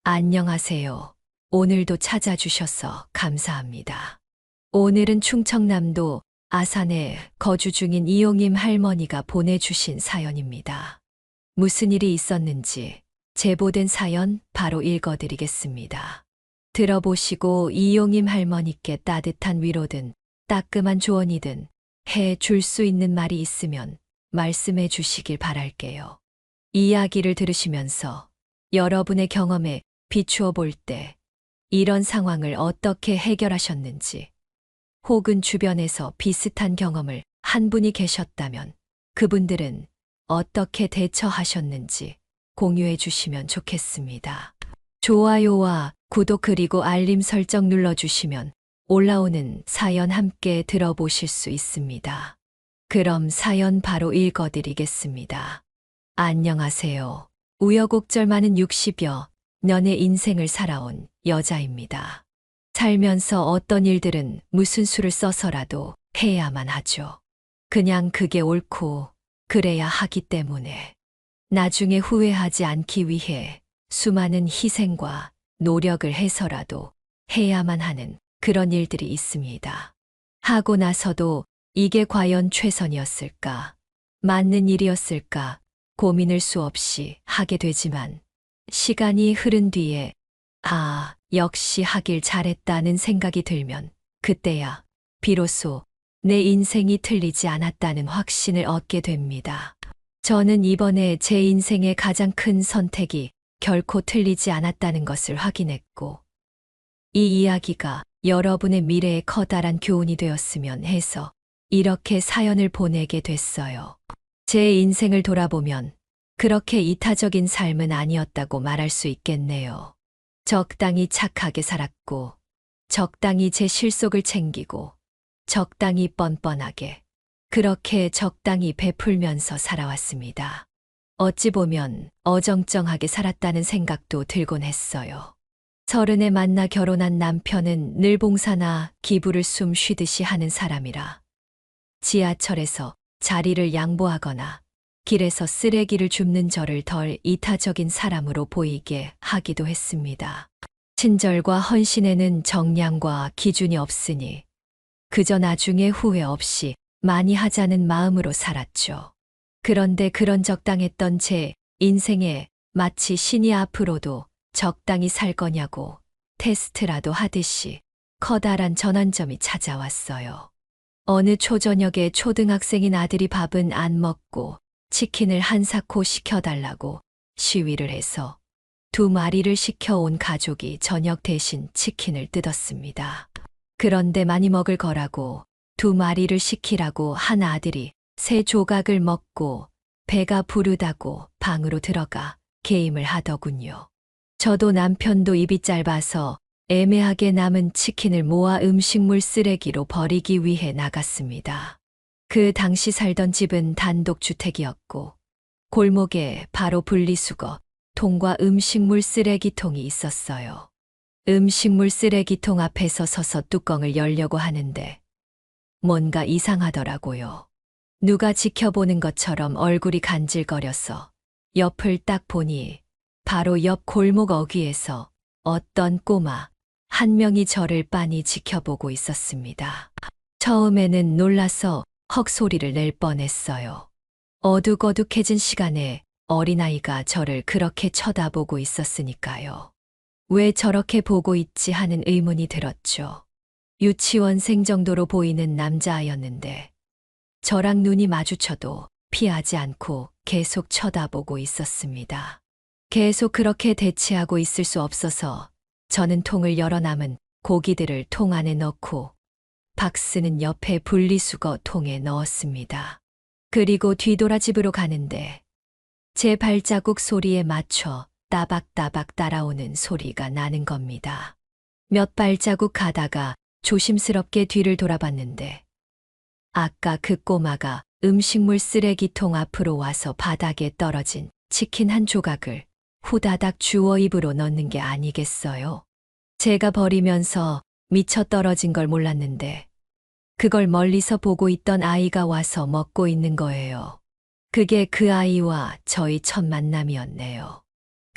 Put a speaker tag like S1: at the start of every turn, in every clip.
S1: 안녕하세요. 오늘도 찾아주셔서 감사합니다. 오늘은 충청남도 아산에 거주 중인 이용임 할머니가 보내주신 사연입니다. 무슨 일이 있었는지 제보된 사연 바로 읽어드리겠습니다. 들어보시고 이용임 할머니께 따뜻한 위로든 따끔한 조언이든 해 줄 수 있는 말이 있으면 말씀해 주시길 바랄게요. 이야기를 들으시면서 여러분의 경험에 비추어 볼 때 이런 상황을 어떻게 해결하셨는지, 혹은 주변에서 비슷한 경험을 한 분이 계셨다면 그분들은 어떻게 대처하셨는지 공유해 주시면 좋겠습니다. 좋아요와 구독 그리고 알림 설정 눌러주시면 올라오는 사연 함께 들어보실 수 있습니다. 그럼 사연 바로 읽어드리겠습니다. 안녕하세요. 우여곡절 많은 60여 년의 인생을 살아온 여자입니다. 살면서 어떤 일들은 무슨 수를 써서라도 해야만 하죠. 그냥 그게 옳고 그래야 하기 때문에 나중에 후회하지 않기 위해 수많은 희생과 노력을 해서라도 해야만 하는 그런 일들이 있습니다. 하고 나서도 이게 과연 최선이었을까? 맞는 일이었을까? 고민을 수없이 하게 되지만 시간이 흐른 뒤에 역시 하길 잘했다는 생각이 들면 그때야 비로소 내 인생이 틀리지 않았다는 확신을 얻게 됩니다. 저는 이번에 제 인생의 가장 큰 선택이 결코 틀리지 않았다는 것을 확인했고, 이 이야기가 여러분의 미래에 커다란 교훈이 되었으면 해서 이렇게 사연을 보내게 됐어요. 제 인생을 돌아보면 그렇게 이타적인 삶은 아니었다고 말할 수 있겠네요. 적당히 착하게 살았고, 적당히 제 실속을 챙기고, 적당히 뻔뻔하게, 그렇게 적당히 베풀면서 살아왔습니다. 어찌 보면 어정쩡하게 살았다는 생각도 들곤 했어요. 30에 만나 결혼한 남편은 늘 봉사나 기부를 숨 쉬듯이 하는 사람이라 지하철에서 자리를 양보하거나 길에서 쓰레기를 줍는 저를 덜 이타적인 사람으로 보이게 하기도 했습니다. 친절과 헌신에는 정량과 기준이 없으니 그저 나중에 후회 없이 많이 하자는 마음으로 살았죠. 그런데 그런 적당했던 제 인생에 마치 신이 앞으로도 적당히 살 거냐고 테스트라도 하듯이 커다란 전환점이 찾아왔어요. 어느 초저녁에 초등학생인 아들이 밥은 안 먹고 치킨을 한 사코 시켜달라고 시위를 해서 2마리를 시켜온 가족이 저녁 대신 치킨을 뜯었습니다. 그런데 많이 먹을 거라고 2마리를 시키라고 한 아들이 3조각을 먹고 배가 부르다고 방으로 들어가 게임을 하더군요. 저도 남편도 입이 짧아서 애매하게 남은 치킨을 모아 음식물 쓰레기로 버리기 위해 나갔습니다. 그 당시 살던 집은 단독주택이었고 골목에 바로 분리수거 통과 음식물 쓰레기통이 있었어요. 음식물 쓰레기통 앞에서 서서 뚜껑을 열려고 하는데 뭔가 이상하더라고요. 누가 지켜보는 것처럼 얼굴이 간질거려서 옆을 딱 보니 바로 옆 골목 어귀에서 어떤 꼬마 한 명이 저를 빤히 지켜보고 있었습니다. 처음에는 놀라서 헉소리를 낼 뻔했어요. 어둑어둑해진 시간에 어린아이가 저를 그렇게 쳐다보고 있었으니까요. 왜 저렇게 보고 있지 하는 의문이 들었죠. 유치원생 정도로 보이는 남자아였는데 저랑 눈이 마주쳐도 피하지 않고 계속 쳐다보고 있었습니다. 계속 그렇게 대치하고 있을 수 없어서 저는 통을 열어 남은 고기들을 통 안에 넣고 박스는 옆에 분리수거 통에 넣었습니다. 그리고 뒤돌아 집으로 가는데 제 발자국 소리에 맞춰 따박따박 따라오는 소리가 나는 겁니다. 몇 발자국 가다가 조심스럽게 뒤를 돌아봤는데 아까 그 꼬마가 음식물 쓰레기통 앞으로 와서 바닥에 떨어진 치킨 한 조각을 후다닥 주워 입으로 넣는 게 아니겠어요? 제가 버리면서 미쳐 떨어진 걸 몰랐는데 그걸 멀리서 보고 있던 아이가 와서 먹고 있는 거예요. 그게 그 아이와 저희 첫 만남이었네요.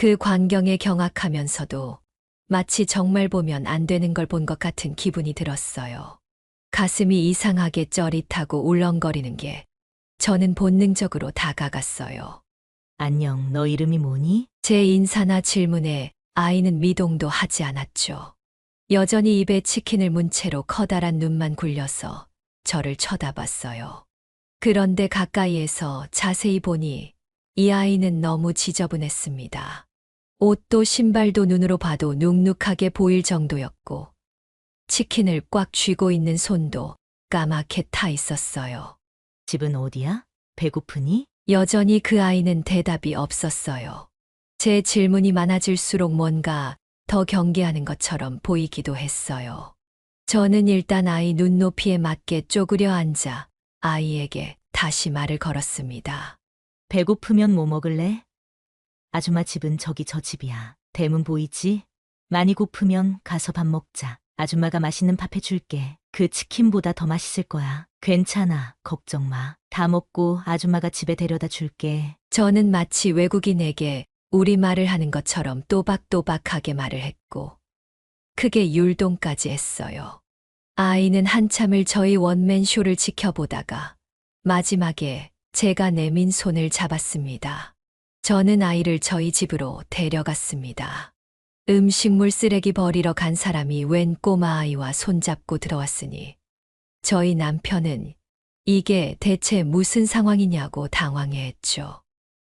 S1: 그 광경에 경악하면서도 마치 정말 보면 안 되는 걸 본 것 같은 기분이 들었어요. 가슴이 이상하게 쩌릿하고 울렁거리는 게 저는 본능적으로 다가갔어요.
S2: 안녕, 너 이름이 뭐니?
S1: 제 인사나 질문에 아이는 미동도 하지 않았죠. 여전히 입에 치킨을 문 채로 커다란 눈만 굴려서 저를 쳐다봤어요. 그런데 가까이에서 자세히 보니 이 아이는 너무 지저분했습니다. 옷도 신발도 눈으로 봐도 눅눅하게 보일 정도였고, 치킨을 꽉 쥐고 있는 손도 까맣게 타 있었어요.
S2: 집은 어디야? 배고프니?
S1: 여전히 그 아이는 대답이 없었어요. 제 질문이 많아질수록 뭔가 더 경계하는 것처럼 보이기도 했어요. 저는 일단 아이 눈높이에 맞게 쪼그려 앉아 아이에게 다시 말을 걸었습니다.
S2: 배고프면 뭐 먹을래? 아줌마 집은 저기 저 집이야. 대문 보이지? 많이 고프면 가서 밥 먹자. 아줌마가 맛있는 밥 해줄게. 그 치킨보다 더 맛있을 거야. 괜찮아. 걱정 마. 다 먹고 아줌마가 집에 데려다 줄게.
S1: 저는 마치 외국인에게 우리말을 하는 것처럼 또박또박하게 말을 했고, 크게 율동까지 했어요. 아이는 한참을 저희 원맨쇼를 지켜보다가 마지막에 제가 내민 손을 잡았습니다. 저는 아이를 저희 집으로 데려갔습니다. 음식물 쓰레기 버리러 간 사람이 웬 꼬마 아이와 손잡고 들어왔으니 저희 남편은 이게 대체 무슨 상황이냐고 당황해했죠.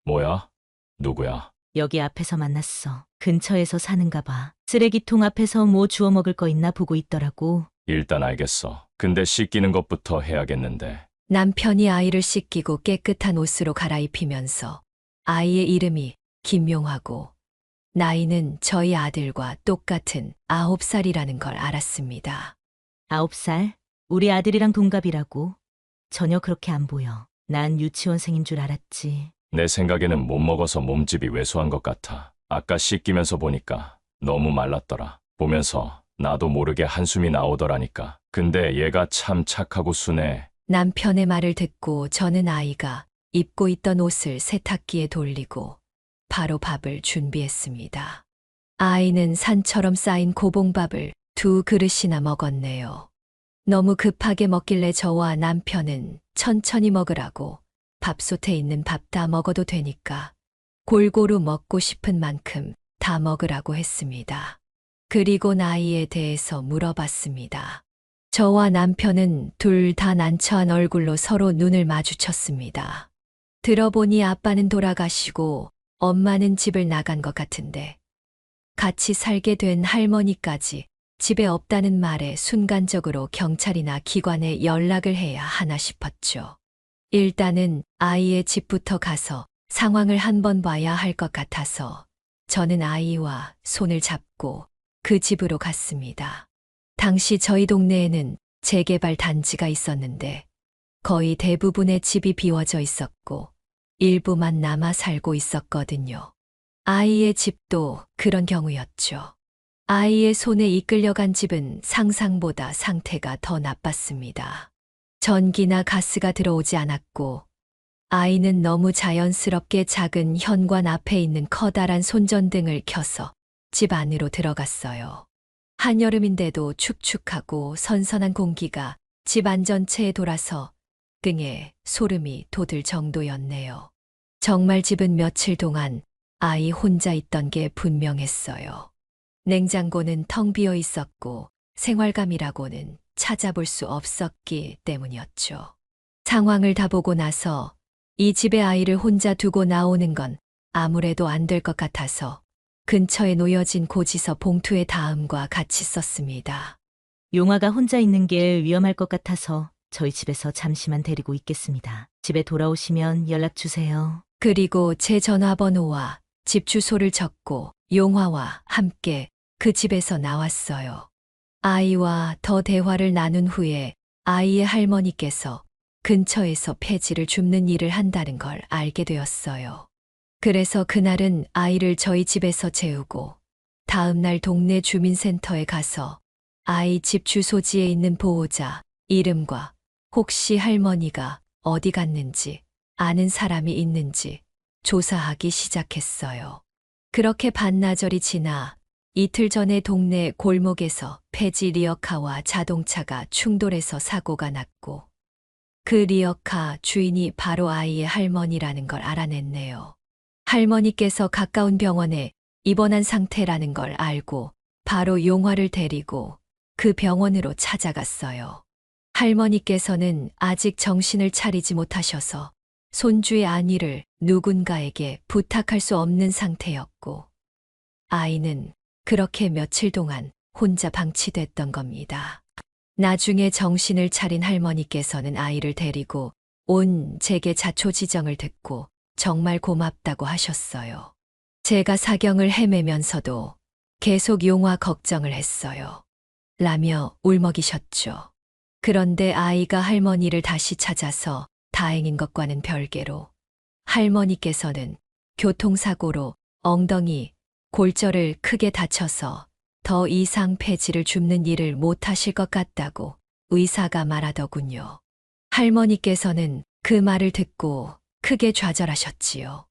S3: 뭐야? 누구야?
S2: 여기 앞에서 만났어. 근처에서 사는가 봐. 쓰레기통 앞에서 뭐 주워 먹을 거 있나 보고 있더라고.
S3: 일단 알겠어. 근데 씻기는 것부터 해야겠는데.
S1: 남편이 아이를 씻기고 깨끗한 옷으로 갈아입히면서 아이의 이름이 김용하고 나이는 저희 아들과 똑같은 9살이라는 걸 알았습니다.
S2: 9살? 우리 아들이랑 동갑이라고. 전혀 그렇게 안 보여. 난 유치원생인 줄 알았지.
S3: 내 생각에는 못 먹어서 몸집이 왜소한 것 같아. 아까 씻기면서 보니까 너무 말랐더라. 보면서 나도 모르게 한숨이 나오더라니까. 근데 얘가 참 착하고 순해.
S1: 남편의 말을 듣고 저는 아이가 입고 있던 옷을 세탁기에 돌리고 바로 밥을 준비했습니다. 아이는 산처럼 쌓인 고봉밥을 2그릇이나 먹었네요. 너무 급하게 먹길래 저와 남편은 천천히 먹으라고 밥솥에 있는 밥 다 먹어도 되니까 골고루 먹고 싶은 만큼 다 먹으라고 했습니다. 그리고 나이에 대해서 물어봤습니다. 저와 남편은 둘 다 난처한 얼굴로 서로 눈을 마주쳤습니다. 들어보니 아빠는 돌아가시고 엄마는 집을 나간 것 같은데 같이 살게 된 할머니까지 집에 없다는 말에 순간적으로 경찰이나 기관에 연락을 해야 하나 싶었죠. 일단은 아이의 집부터 가서 상황을 한번 봐야 할 것 같아서 저는 아이와 손을 잡고 그 집으로 갔습니다. 당시 저희 동네에는 재개발 단지가 있었는데 거의 대부분의 집이 비워져 있었고 일부만 남아 살고 있었거든요. 아이의 집도 그런 경우였죠. 아이의 손에 이끌려간 집은 상상보다 상태가 더 나빴습니다. 전기나 가스가 들어오지 않았고 아이는 너무 자연스럽게 작은 현관 앞에 있는 커다란 손전등을 켜서 집 안으로 들어갔어요. 한여름인데도 축축하고 선선한 공기가 집 안 전체에 돌아서 등에 소름이 돋을 정도였네요. 정말 집은 며칠 동안 아이 혼자 있던 게 분명했어요. 냉장고는 텅 비어 있었고 생활감이라고는 찾아볼 수 없었기 때문이었죠. 상황을 다 보고 나서 이 집에 아이를 혼자 두고 나오는 건 아무래도 안 될 것 같아서 근처에 놓여진 고지서 봉투의 다음과 같이 썼습니다.
S2: 용화가 혼자 있는 게 위험할 것 같아서 저희 집에서 잠시만 데리고 있겠습니다. 집에 돌아오시면 연락 주세요.
S1: 그리고 제 전화번호와 집 주소를 적고 용화와 함께 그 집에서 나왔어요. 아이와 더 대화를 나눈 후에 아이의 할머니께서 근처에서 폐지를 줍는 일을 한다는 걸 알게 되었어요. 그래서 그날은 아이를 저희 집에서 재우고 다음 날 동네 주민센터에 가서 아이 집 주소지에 있는 보호자 이름과 혹시 할머니가 어디 갔는지 아는 사람이 있는지 조사하기 시작했어요. 그렇게 반나절이 지나 이틀 전에 동네 골목에서 폐지 리어카와 자동차가 충돌해서 사고가 났고 그 리어카 주인이 바로 아이의 할머니라는 걸 알아냈네요. 할머니께서 가까운 병원에 입원한 상태라는 걸 알고 바로 용화를 데리고 그 병원으로 찾아갔어요. 할머니께서는 아직 정신을 차리지 못하셔서 손주의 안위를 누군가에게 부탁할 수 없는 상태였고 아이는 그렇게 며칠 동안 혼자 방치됐던 겁니다. 나중에 정신을 차린 할머니께서는 아이를 데리고 온 제게 자초지정을 듣고 정말 고맙다고 하셨어요. 제가 사경을 헤매면서도 계속 용화 걱정을 했어요. 라며 울먹이셨죠. 그런데 아이가 할머니를 다시 찾아서 다행인 것과는 별개로 할머니께서는 교통사고로 엉덩이, 골절을 크게 다쳐서 더 이상 폐지를 줍는 일을 못하실 것 같다고 의사가 말하더군요. 할머니께서는 그 말을 듣고 크게 좌절하셨지요.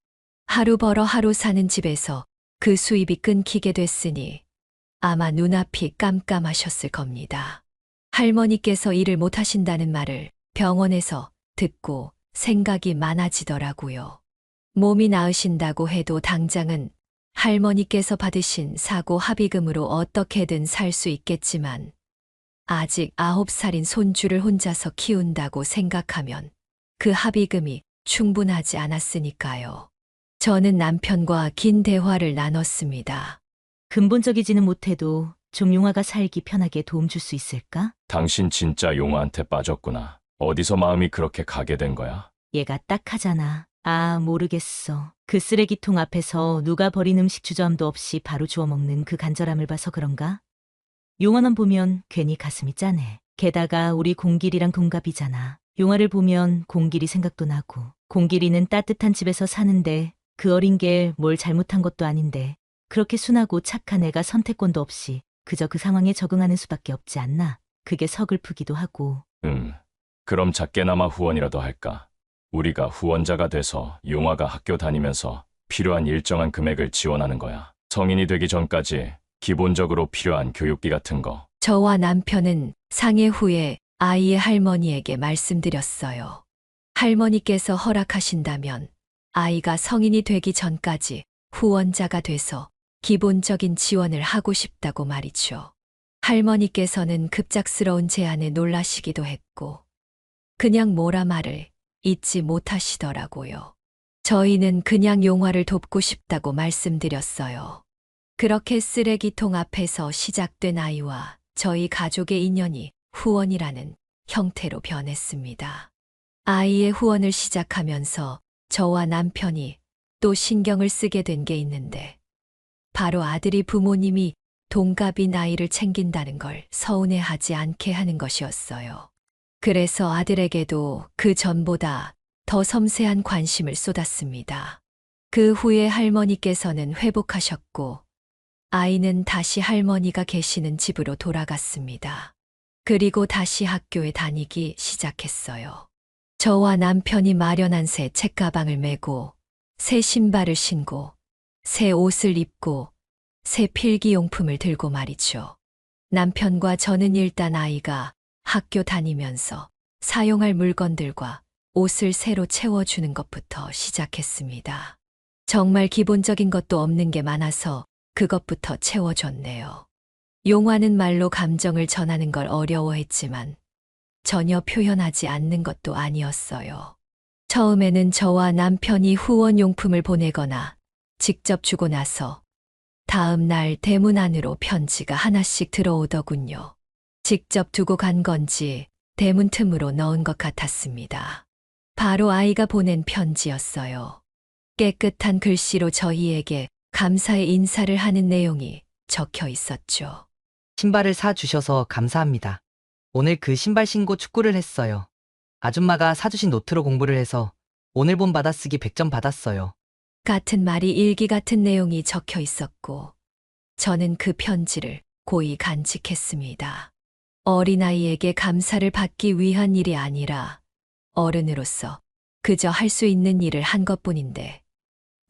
S1: 하루 벌어 하루 사는 집에서 그 수입이 끊기게 됐으니 아마 눈앞이 깜깜하셨을 겁니다. 할머니께서 일을 못하신다는 말을 병원에서 듣고 생각이 많아지더라고요. 몸이 나으신다고 해도 당장은 할머니께서 받으신 사고 합의금으로 어떻게든 살 수 있겠지만 아직 9살인 손주를 혼자서 키운다고 생각하면 그 합의금이 충분하지 않았으니까요. 저는 남편과 긴 대화를 나눴습니다.
S2: 근본적이지는 못해도 좀 용화가 살기 편하게 도움 줄 수 있을까?
S3: 당신 진짜 용화한테 빠졌구나. 어디서 마음이 그렇게 가게 된 거야?
S2: 얘가 딱하잖아. 아, 모르겠어. 그 쓰레기통 앞에서 누가 버린 음식 주저함도 없이 바로 주워 먹는 그 간절함을 봐서 그런가? 용화만 보면 괜히 가슴이 짠해. 게다가 우리 공길이랑 동갑이잖아. 용화를 보면 공길이 생각도 나고, 공길이는 따뜻한 집에서 사는데 그 어린 게 뭘 잘못한 것도 아닌데 그렇게 순하고 착한 애가 선택권도 없이 그저 그 상황에 적응하는 수밖에 없지 않나. 그게 서글프기도 하고.
S3: 그럼 작게나마 후원이라도 할까? 우리가 후원자가 돼서 용화가 학교 다니면서 필요한 일정한 금액을 지원하는 거야. 성인이 되기 전까지 기본적으로 필요한 교육비 같은 거.
S1: 저와 남편은 상해 후에 아이의 할머니에게 말씀드렸어요. 할머니께서 허락하신다면 아이가 성인이 되기 전까지 후원자가 돼서 기본적인 지원을 하고 싶다고 말이죠. 할머니께서는 급작스러운 제안에 놀라시기도 했고 그냥 뭐라 말을 잊지 못하시더라고요. 저희는 그냥 용화를 돕고 싶다고 말씀드렸어요. 그렇게 쓰레기통 앞에서 시작된 아이와 저희 가족의 인연이 후원이라는 형태로 변했습니다. 아이의 후원을 시작하면서 저와 남편이 또 신경을 쓰게 된 게 있는데 바로 아들이 부모님이 동갑인 아이를 챙긴다는 걸 서운해하지 않게 하는 것이었어요. 그래서 아들에게도 그 전보다 더 섬세한 관심을 쏟았습니다. 그 후에 할머니께서는 회복하셨고 아이는 다시 할머니가 계시는 집으로 돌아갔습니다. 그리고 다시 학교에 다니기 시작했어요. 저와 남편이 마련한 새 책가방을 메고 새 신발을 신고 새 옷을 입고 새 필기용품을 들고 말이죠. 남편과 저는 일단 아이가 학교 다니면서 사용할 물건들과 옷을 새로 채워주는 것부터 시작했습니다. 정말 기본적인 것도 없는 게 많아서 그것부터 채워줬네요. 용화는 말로 감정을 전하는 걸 어려워했지만 전혀 표현하지 않는 것도 아니었어요. 처음에는 저와 남편이 후원용품을 보내거나 직접 주고 나서 다음 날 대문 안으로 편지가 하나씩 들어오더군요. 직접 두고 간 건지 대문 틈으로 넣은 것 같았습니다. 바로 아이가 보낸 편지였어요. 깨끗한 글씨로 저희에게 감사의 인사를 하는 내용이 적혀 있었죠.
S4: 신발을 사주셔서 감사합니다. 오늘 그 신발 신고 축구를 했어요. 아줌마가 사주신 노트로 공부를 해서 오늘 본 받아쓰기 100점 받았어요.
S1: 같은 말이 일기 같은 내용이 적혀 있었고 저는 그 편지를 고이 간직했습니다. 어린아이에게 감사를 받기 위한 일이 아니라 어른으로서 그저 할 수 있는 일을 한 것뿐인데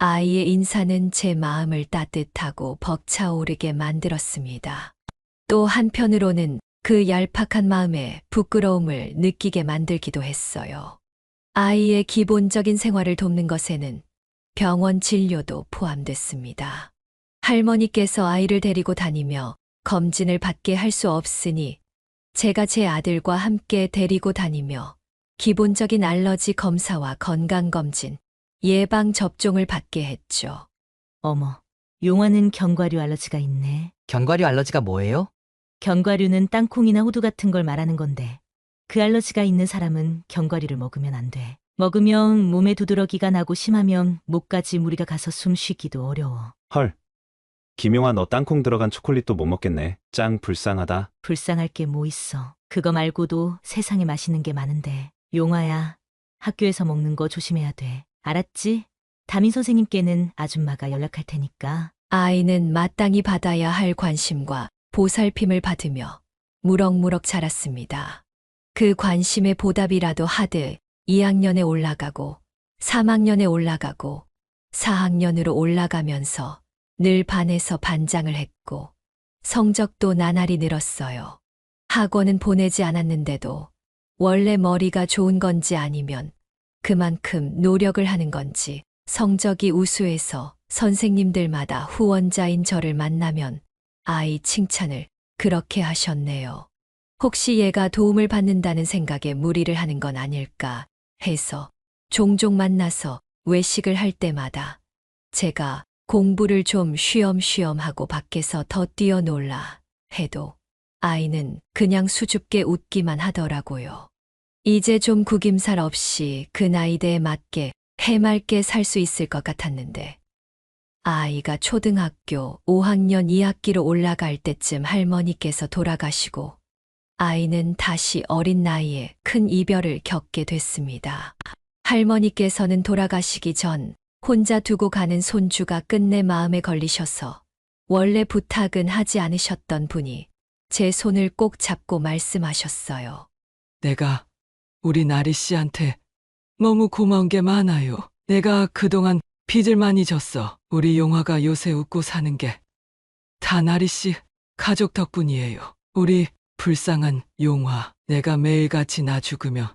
S1: 아이의 인사는 제 마음을 따뜻하고 벅차오르게 만들었습니다. 또 한편으로는 그 얄팍한 마음에 부끄러움을 느끼게 만들기도 했어요. 아이의 기본적인 생활을 돕는 것에는 병원 진료도 포함됐습니다. 할머니께서 아이를 데리고 다니며 검진을 받게 할 수 없으니 제가 제 아들과 함께 데리고 다니며 기본적인 알러지 검사와 건강검진, 예방접종을 받게 했죠.
S2: 어머, 용화는 견과류 알러지가 있네.
S4: 견과류 알러지가 뭐예요?
S2: 견과류는 땅콩이나 호두 같은 걸 말하는 건데 그 알러지가 있는 사람은 견과류를 먹으면 안 돼. 먹으면 몸에 두드러기가 나고 심하면 목까지 무리가 가서 숨 쉬기도 어려워.
S5: 헐. 김용아, 너 땅콩 들어간 초콜릿도 못 먹겠네. 짱 불쌍하다.
S2: 불쌍할 게 뭐 있어. 그거 말고도 세상에 맛있는 게 많은데. 용화야, 학교에서 먹는 거 조심해야 돼. 알았지? 담임 선생님께는 아줌마가 연락할 테니까.
S1: 아이는 마땅히 받아야 할 관심과 보살핌을 받으며 무럭무럭 자랐습니다. 그 관심의 보답이라도 하듯 2학년에 올라가고 3학년에 올라가고 4학년으로 올라가면서 늘 반에서 반장을 했고 성적도 나날이 늘었어요. 학원은 보내지 않았는데도 원래 머리가 좋은 건지 아니면 그만큼 노력을 하는 건지 성적이 우수해서 선생님들마다 후원자인 저를 만나면 아이 칭찬을 그렇게 하셨네요. 혹시 얘가 도움을 받는다는 생각에 무리를 하는 건 아닐까 해서 종종 만나서 외식을 할 때마다 제가 공부를 좀 쉬엄쉬엄 하고 밖에서 더 뛰어놀라 해도 아이는 그냥 수줍게 웃기만 하더라고요. 이제 좀 구김살 없이 그 나이대에 맞게 해맑게 살 수 있을 것 같았는데 아이가 초등학교 5학년 2학기로 올라갈 때쯤 할머니께서 돌아가시고 아이는 다시 어린 나이에 큰 이별을 겪게 됐습니다. 할머니께서는 돌아가시기 전 혼자 두고 가는 손주가 끝내 마음에 걸리셔서 원래 부탁은 하지 않으셨던 분이 제 손을 꼭 잡고 말씀하셨어요.
S6: 내가 우리 나리 씨한테 너무 고마운 게 많아요. 내가 그동안 빚을 많이 졌어. 우리 용화가 요새 웃고 사는 게 다 나리 씨 가족 덕분이에요. 우리 불쌍한 용화, 내가 매일같이 나 죽으면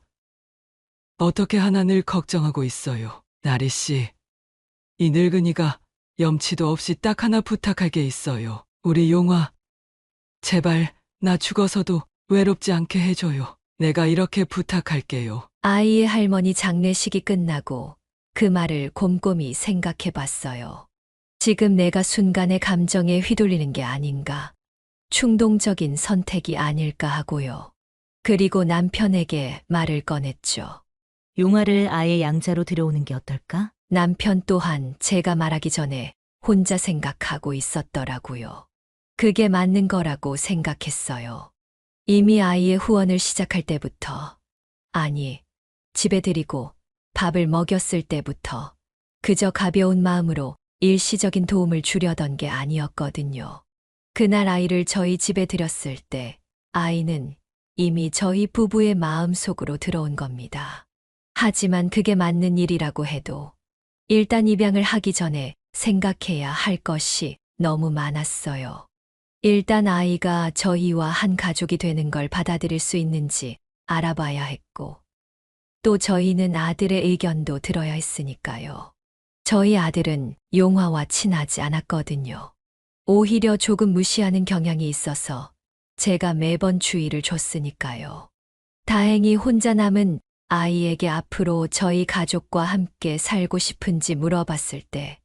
S6: 어떻게 하나 늘 걱정하고 있어요. 나리 씨, 이 늙은이가 염치도 없이 딱 하나 부탁할 게 있어요. 우리 용화, 제발 나 죽어서도 외롭지 않게 해줘요. 내가 이렇게 부탁할게요.
S1: 아이의 할머니 장례식이 끝나고 그 말을 곰곰이 생각해 봤어요. 지금 내가 순간의 감정에 휘둘리는 게 아닌가, 충동적인 선택이 아닐까 하고요. 그리고 남편에게 말을 꺼냈죠.
S2: 용화를 아예 양자로 들여오는 게 어떨까?
S1: 남편 또한 제가 말하기 전에 혼자 생각하고 있었더라고요. 그게 맞는 거라고 생각했어요. 이미 아이의 후원을 시작할 때부터, 아니, 집에 들이고 밥을 먹였을 때부터 그저 가벼운 마음으로 일시적인 도움을 주려던 게 아니었거든요. 그날 아이를 저희 집에 들였을 때 아이는 이미 저희 부부의 마음속으로 들어온 겁니다. 하지만 그게 맞는 일이라고 해도 일단 입양을 하기 전에 생각해야 할 것이 너무 많았어요. 일단 아이가 저희와 한 가족이 되는 걸 받아들일 수 있는지 알아봐야 했고, 또 저희는 아들의 의견도 들어야 했으니까요. 저희 아들은 용화와 친하지 않았거든요. 오히려 조금 무시하는 경향이 있어서 제가 매번 주의를 줬으니까요. 다행히 혼자 남은 아이에게 앞으로 저희 가족과 함께 살고 싶은지 물어봤을 때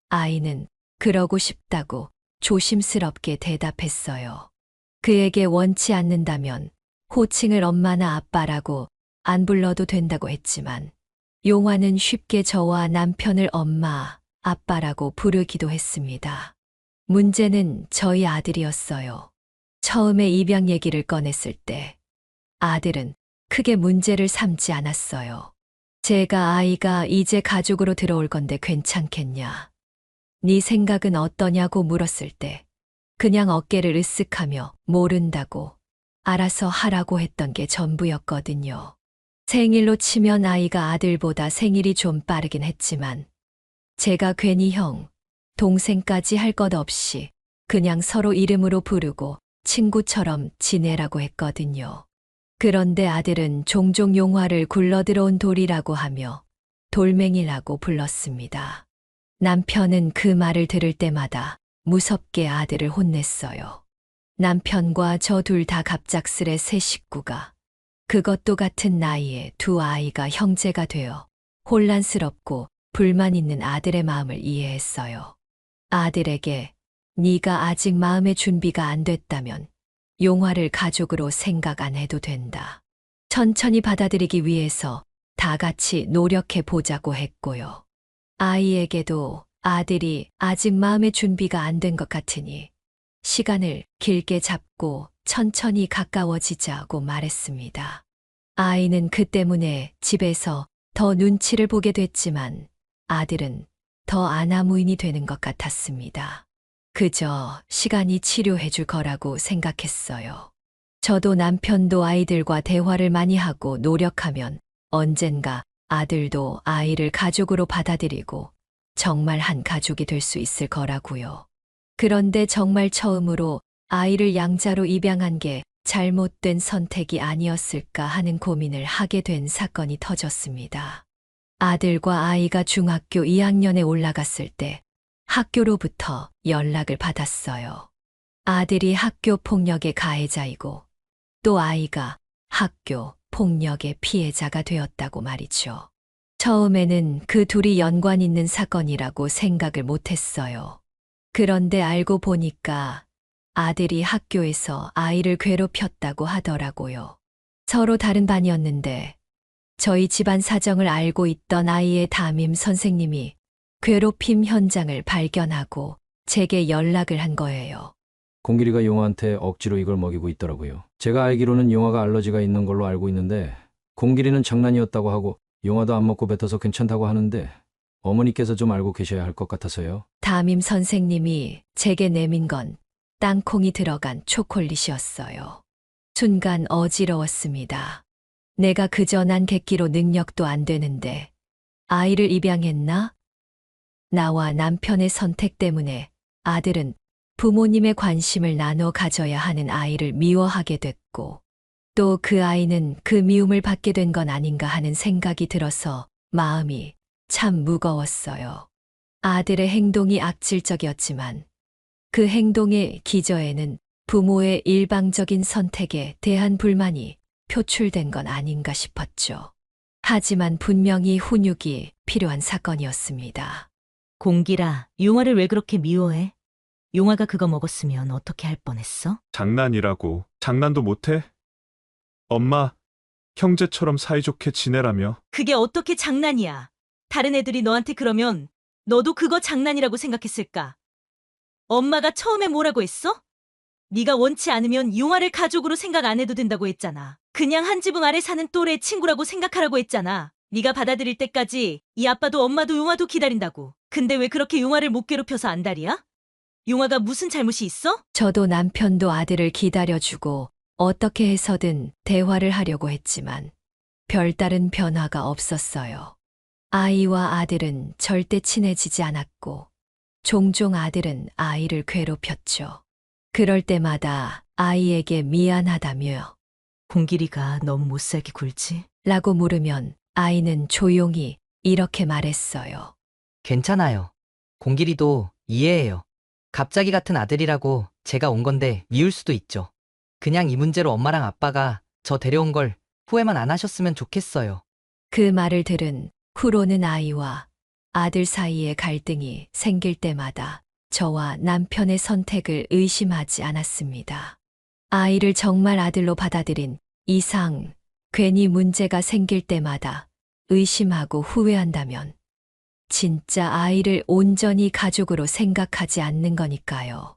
S1: 아이는 그러고 싶다고 조심스럽게 대답했어요. 그에게 원치 않는다면 호칭을 엄마나 아빠라고 안 불러도 된다고 했지만 용화는 쉽게 저와 남편을 엄마, 아빠라고 부르기도 했습니다. 문제는 저희 아들이었어요. 처음에 입양 얘기를 꺼냈을 때 아들은 크게 문제를 삼지 않았어요. 제가 아이가 이제 가족으로 들어올 건데 괜찮겠냐, 네 생각은 어떠냐고 물었을 때 그냥 어깨를 으쓱하며 모른다고 알아서 하라고 했던 게 전부였거든요. 생일로 치면 아이가 아들보다 생일이 좀 빠르긴 했지만 제가 괜히 형, 동생까지 할 것 없이 그냥 서로 이름으로 부르고 친구처럼 지내라고 했거든요. 그런데 아들은 종종 용화를 굴러들어온 돌이라고 하며 돌멩이라고 불렀습니다. 남편은 그 말을 들을 때마다 무섭게 아들을 혼냈어요. 남편과 저 둘 다 갑작스레 새 식구가 그것도 같은 나이에 두 아이가 형제가 되어 혼란스럽고 불만 있는 아들의 마음을 이해했어요. 아들에게 네가 아직 마음의 준비가 안 됐다면 용화를 가족으로 생각 안 해도 된다. 천천히 받아들이기 위해서 다 같이 노력해 보자고 했고요. 아이에게도 아들이 아직 마음의 준비가 안 된 것 같으니 시간을 길게 잡고 천천히 가까워지자고 말했습니다. 아이는 그 때문에 집에서 더 눈치를 보게 됐지만 아들은 더 아나무인이 되는 것 같았습니다. 그저 시간이 치료해 줄 거라고 생각했어요. 저도 남편도 아이들과 대화를 많이 하고 노력하면 언젠가 아들도 아이를 가족으로 받아들이고 정말 한 가족이 될 수 있을 거라고요. 그런데 정말 처음으로 아이를 양자로 입양한 게 잘못된 선택이 아니었을까 하는 고민을 하게 된 사건이 터졌습니다. 아들과 아이가 중학교 2학년에 올라갔을 때 학교로부터 연락을 받았어요. 아들이 학교 폭력의 가해자이고 또 아이가 학교 폭력의 피해자가 되었다고 말이죠. 처음에는 그 둘이 연관 있는 사건이라고 생각을 못했어요. 그런데 알고 보니까 아들이 학교에서 아이를 괴롭혔다고 하더라고요. 서로 다른 반이었는데 저희 집안 사정을 알고 있던 아이의 담임 선생님이 괴롭힘 현장을 발견하고 제게 연락을 한 거예요.
S7: 공길이가 용화한테 억지로 이걸 먹이고 있더라고요. 제가 알기로는 용화가 알러지가 있는 걸로 알고 있는데 공길이는 장난이었다고 하고 용화도 안 먹고 뱉어서 괜찮다고 하는데 어머니께서 좀 알고 계셔야 할 것 같아서요.
S1: 담임 선생님이 제게 내민 건 땅콩이 들어간 초콜릿이었어요. 순간 어지러웠습니다. 내가 그저 난 객기로 능력도 안 되는데 아이를 입양했나? 나와 남편의 선택 때문에 아들은 부모님의 관심을 나눠 가져야 하는 아이를 미워하게 됐고 또 그 아이는 그 미움을 받게 된 건 아닌가 하는 생각이 들어서 마음이 참 무거웠어요. 아들의 행동이 악질적이었지만 그 행동의 기저에는 부모의 일방적인 선택에 대한 불만이 표출된 건 아닌가 싶었죠. 하지만 분명히 훈육이 필요한 사건이었습니다.
S2: 공길아, 용화를 왜 그렇게 미워해? 용화가 그거 먹었으면 어떻게 할 뻔했어?
S5: 장난이라고. 장난도 못해? 엄마, 형제처럼 사이좋게 지내라며.
S2: 그게 어떻게 장난이야? 다른 애들이 너한테 그러면 너도 그거 장난이라고 생각했을까? 엄마가 처음에 뭐라고 했어? 네가 원치 않으면 용화를 가족으로 생각 안 해도 된다고 했잖아. 그냥 한 지붕 아래 사는 또래 친구라고 생각하라고 했잖아. 네가 받아들일 때까지 이 아빠도 엄마도 용화도 기다린다고. 근데 왜 그렇게 용화를 못 괴롭혀서 안달이야? 용화가 무슨 잘못이 있어?
S1: 저도 남편도 아들을 기다려주고 어떻게 해서든 대화를 하려고 했지만 별다른 변화가 없었어요. 아이와 아들은 절대 친해지지 않았고 종종 아들은 아이를 괴롭혔죠. 그럴 때마다 아이에게 미안하다며
S2: 공길이가 너무 못살게 굴지?
S1: 라고 물으면 아이는 조용히 이렇게 말했어요.
S4: 괜찮아요. 공길이도 이해해요. 갑자기 같은 아들이라고 제가 온 건데 미울 수도 있죠. 그냥 이 문제로 엄마랑 아빠가 저 데려온 걸 후회만 안 하셨으면 좋겠어요.
S1: 그 말을 들은 후로는 아이와 아들 사이에 갈등이 생길 때마다 저와 남편의 선택을 의심하지 않았습니다. 아이를 정말 아들로 받아들인 이상 괜히 문제가 생길 때마다 의심하고 후회한다면 진짜 아이를 온전히 가족으로 생각하지 않는 거니까요.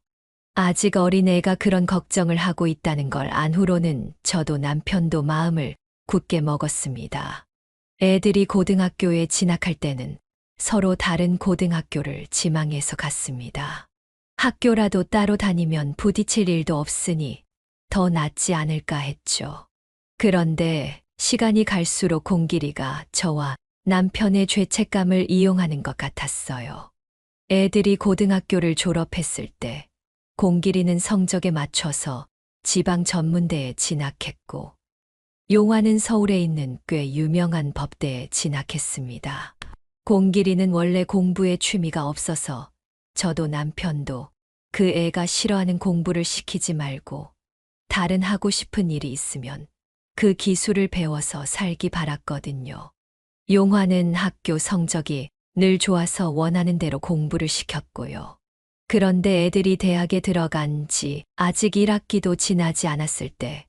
S1: 아직 어린 애가 그런 걱정을 하고 있다는 걸 안 후로는 저도 남편도 마음을 굳게 먹었습니다. 애들이 고등학교에 진학할 때는 서로 다른 고등학교를 지망해서 갔습니다. 학교라도 따로 다니면 부딪힐 일도 없으니 더 낫지 않을까 했죠. 그런데 시간이 갈수록 공길이가 저와 남편의 죄책감을 이용하는 것 같았어요. 애들이 고등학교를 졸업했을 때 공길이는 성적에 맞춰서 지방 전문대에 진학했고 용화는 서울에 있는 꽤 유명한 법대에 진학했습니다. 공길이는 원래 공부에 취미가 없어서 저도 남편도 그 애가 싫어하는 공부를 시키지 말고 다른 하고 싶은 일이 있으면 그 기술을 배워서 살기 바랐거든요. 용화는 학교 성적이 늘 좋아서 원하는 대로 공부를 시켰고요. 그런데 애들이 대학에 들어간 지 아직 1학기도 지나지 않았을 때